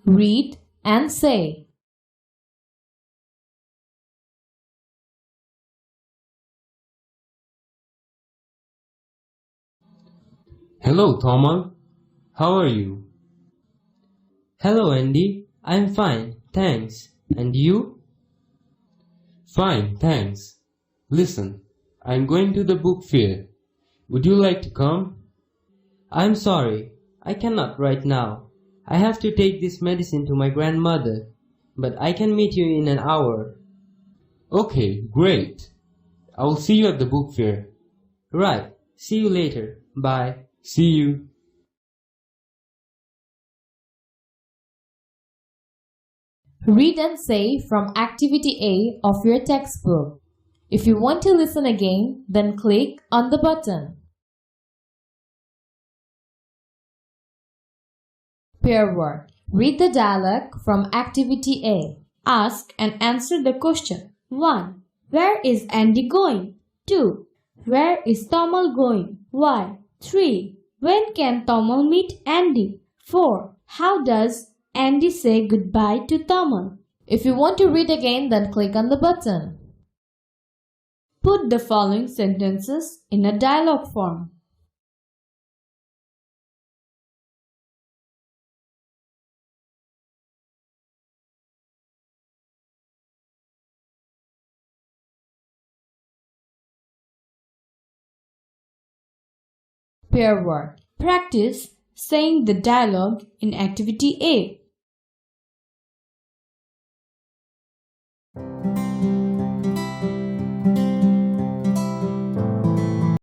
Read and say. Hello, Thomas. How are you? Hello, Andy. I'm fine, thanks. And you? Fine, thanks. Listen, I'm going to the book fair. Would you like to come? I'm sorry, I cannot right now. I have to take this medicine to my grandmother, but I can meet you in an hour. Okay, great. I will see you at the book fair. Right, see you later. Bye. See you. Read and say from Activity A of your textbook. If you want to listen again, then click on the button. Pair work. Read the dialogue from Activity A. Ask and answer the question. 1. Where is Andy going? 2. Where is Tomal going? Why? 3. When can Tomal meet Andy? 4. How does Andy say goodbye to Tomal? If you want to read again, then click on the button. Put the following sentences in a dialogue form. Pair work. Practice saying the dialogue in Activity A.